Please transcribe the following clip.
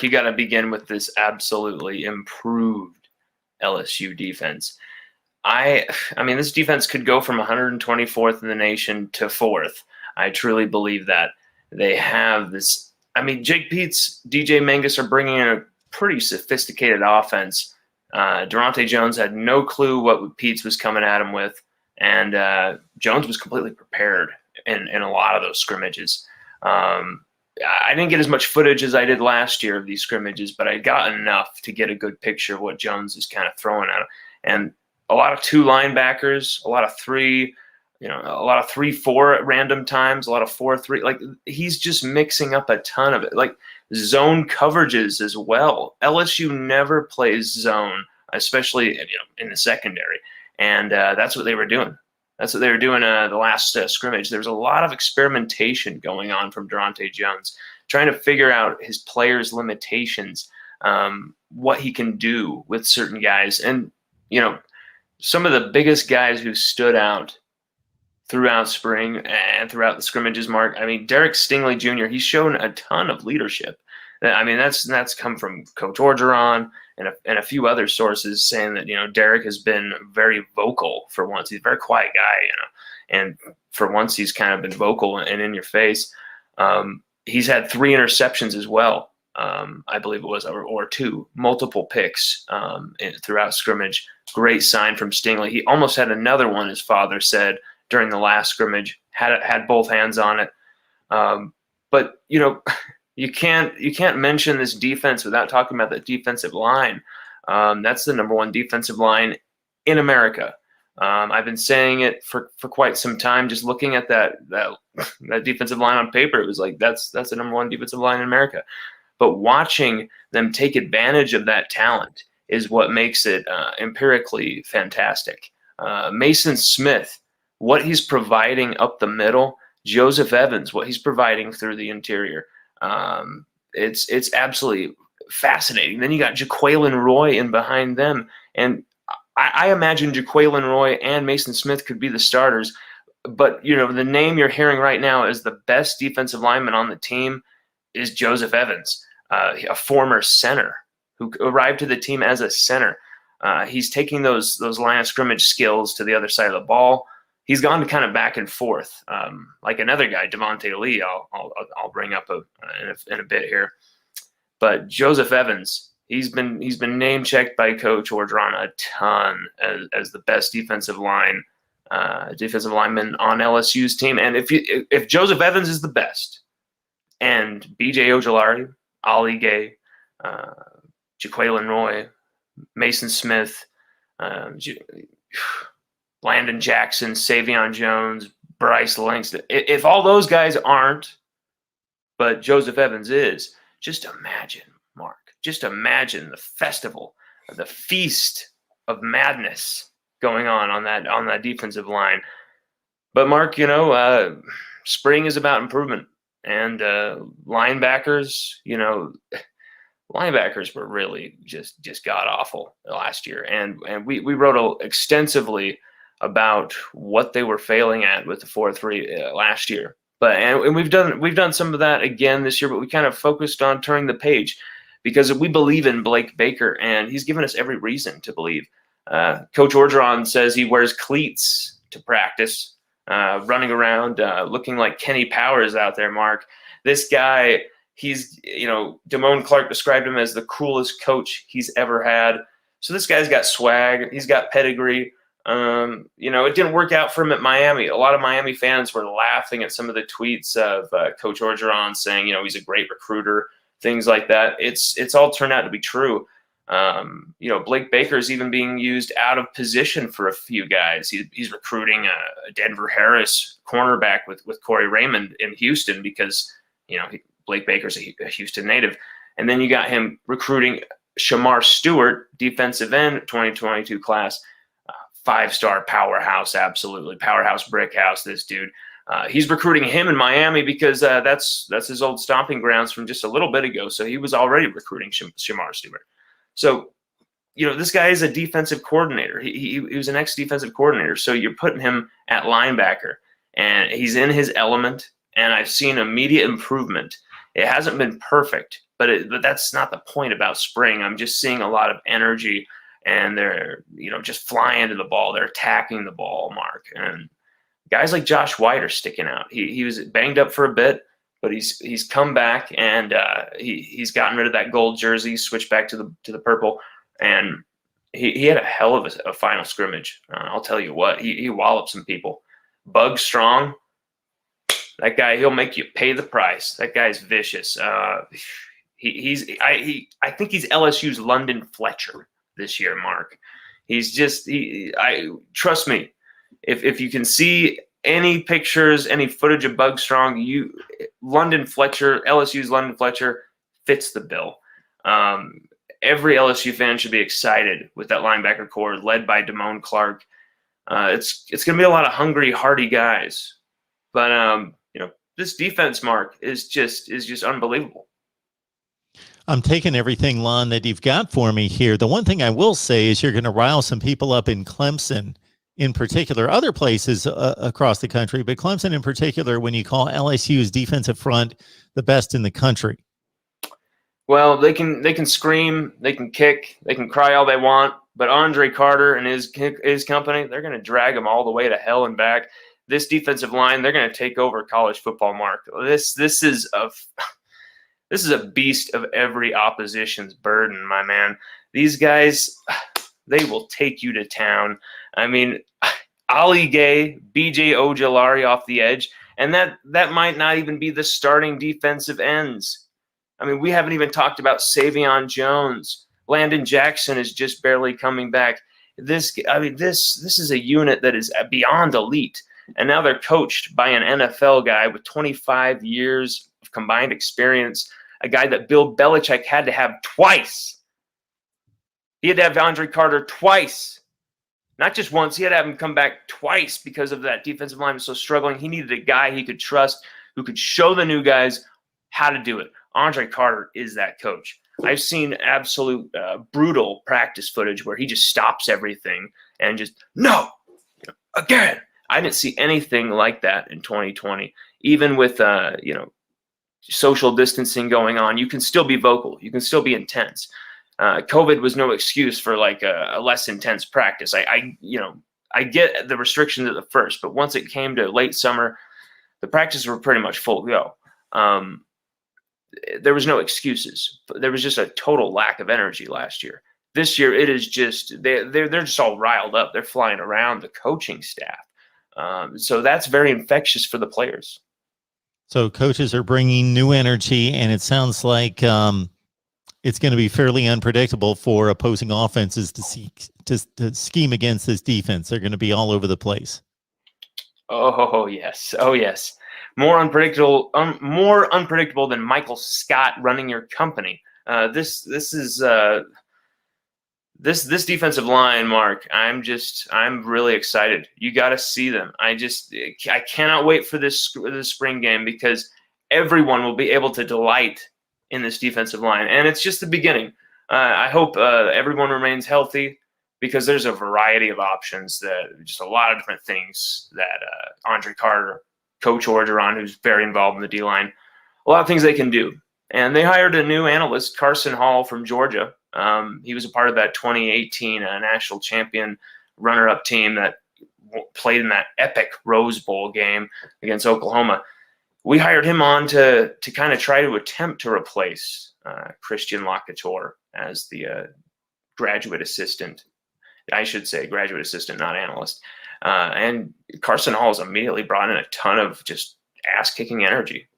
you got to begin with this absolutely improved LSU defense. I mean, this defense could go from 124th in the nation to 4th. I truly believe that. They have this. I mean, Jake Peetz, DJ Mangus are bringing in a pretty sophisticated offense. Durante Jones had no clue what Peetz was coming at him with, and Jones was completely prepared in a lot of those scrimmages. I didn't get as much footage as I did last year of these scrimmages, but I got enough to get a good picture of what Jones is kind of throwing at him. And a lot of 2 linebackers, a lot of 3, a lot of 3-4 at random times, a lot of 4-3. Like, he's just mixing up a ton of it. Like, zone coverages as well. LSU never plays zone, especially in the secondary, and that's what they were doing. That's what they were doing the last scrimmage. There was a lot of experimentation going on from Durante Jones, trying to figure out his players' limitations, what he can do with certain guys. And, some of the biggest guys who stood out throughout spring and throughout the scrimmages, Mark, I mean, Derek Stingley Jr., he's shown a ton of leadership. I mean, that's come from Coach Orgeron and a few other sources saying that, Derek has been very vocal for once. He's a very quiet guy, and for once he's kind of been vocal and in your face. He's had 3 interceptions as well, I believe it was, or 2, multiple picks throughout scrimmage. Great sign from Stingley. He almost had another one, his father said, during the last scrimmage, had both hands on it. But, you can't mention this defense without talking about the defensive line. That's the number 1 defensive line in America. I've been saying it for quite some time. Just looking at that defensive line on paper, it was like that's the number 1 defensive line in America. But watching them take advantage of that talent is what makes it empirically fantastic. Mason Smith, what he's providing up the middle, Joseph Evans, what he's providing through the interior. It's absolutely fascinating. Then you got Jaquelin Roy in behind them, and I imagine Jaquelin Roy and Mason Smith could be the starters. But the name you're hearing right now as the best defensive lineman on the team is Joseph Evans, a former center who arrived to the team as a center. He's taking those line of scrimmage skills to the other side of the ball. He's gone kind of back and forth, like another guy, Devontae Lee. I'll bring up in a bit here, but Joseph Evans, he's been name checked by Coach Orgeron a ton as the best defensive lineman on LSU's team. And if Joseph Evans is the best, and B.J. Ojulari, Ali Gay, Jaquelin Roy, Mason Smith, Landon Jackson, Savion Jones, Bryce Langston. If all those guys aren't, but Joseph Evans is, just imagine, Mark. Just imagine the festival, the feast of madness going on that defensive line. But Mark, spring is about improvement, and linebackers, linebackers were really just god awful last year, and we wrote extensively about what they were failing at with the 4-3 last year. And we've done some of that again this year, but we kind of focused on turning the page because we believe in Blake Baker, and he's given us every reason to believe. Coach Orgeron says he wears cleats to practice, running around looking like Kenny Powers out there, Mark. This guy, Damone Clark described him as the coolest coach he's ever had. So this guy's got swag. He's got pedigree. It didn't work out for him at Miami. A lot of Miami fans were laughing at some of the tweets of Coach Orgeron saying, he's a great recruiter, things like that. It's all turned out to be true. Blake Baker is even being used out of position for a few guys. He's recruiting a Denver Harris cornerback with Corey Raymond in Houston because, Blake Baker's a Houston native. And then you got him recruiting Shamar Stewart, defensive end, 2022 class. 5-star powerhouse, absolutely powerhouse brick house. This dude, he's recruiting him in Miami because that's his old stomping grounds from just a little bit ago. So he was already recruiting Shamar Stewart. So this guy is a defensive coordinator. He was an ex-defensive coordinator. So you're putting him at linebacker, and he's in his element. And I've seen immediate improvement. It hasn't been perfect, but that's not the point about spring. I'm just seeing a lot of energy, and they're just flying to the ball. They're attacking the ball, Mark. And guys like Josh White are sticking out. He was banged up for a bit, but he's come back, and he's gotten rid of that gold jersey, switched back to the purple, and he had a hell of a final scrimmage. I'll tell you what, he walloped some people. Bug Strong, that guy, he'll make you pay the price. That guy's vicious. I think he's LSU's London Fletcher this year, Mark. Trust me, if you can see any pictures, any footage of Bug Strong, London Fletcher, LSU's London Fletcher fits the bill. Every LSU fan should be excited with that linebacker core led by Damone Clark. It's going to be a lot of hungry, hardy guys, but this defense, Mark, is just unbelievable. I'm taking everything, Lon, that you've got for me here. The one thing I will say is you're going to rile some people up in Clemson in particular, other places across the country, but Clemson in particular, when you call LSU's defensive front the best in the country. Well, they can scream, they can kick, they can cry all they want, but Andre Carter and his company, they're going to drag them all the way to hell and back. This defensive line, they're going to take over college football, Mark. This is a beast of every opposition's burden, my man. These guys, they will take you to town. I mean, Ali Gay, BJ Ojolari off the edge, and that might not even be the starting defensive ends. I mean, we haven't even talked about Savion Jones. Landon Jackson is just barely coming back. This is a unit that is beyond elite. And now they're coached by an NFL guy with 25 years of combined experience, a guy that Bill Belichick had to have twice. He had to have Andre Carter twice. Not just once. He had to have him come back twice because of that defensive line was so struggling. He needed a guy he could trust who could show the new guys how to do it. Andre Carter is that coach. I've seen absolute brutal practice footage where he just stops everything and just, no, again. I didn't see anything like that in 2020. Even with social distancing going on, you can still be vocal. You can still be intense. COVID was no excuse for like a less intense practice. I get the restrictions at the first, but once it came to late summer, the practices were pretty much full go. There was no excuses. There was just a total lack of energy last year. This year, it is just they're just all riled up. They're flying around, the coaching staff. So that's very infectious for the players. So coaches are bringing new energy, and it sounds like it's going to be fairly unpredictable for opposing offenses to scheme against this defense. They're going to be all over the place. Oh yes, oh yes. More unpredictable than Michael Scott running your company. This defensive line, Mark, I'm really excited. You got to see them. I cannot wait for this spring game because everyone will be able to delight in this defensive line. And it's just the beginning. I hope everyone remains healthy because there's a variety of options, just a lot of different things that Andre Carter, Coach Orgeron, who's very involved in the D-line, a lot of things they can do. And they hired a new analyst, Carson Hall from Georgia. He was a part of that 2018 national champion runner-up team that played in that epic Rose Bowl game against Oklahoma. We hired him on to kind of try to attempt to replace Christian Lacouture as the graduate assistant. I should say graduate assistant, not analyst. And Carson Hall has immediately brought in a ton of just ass-kicking energy.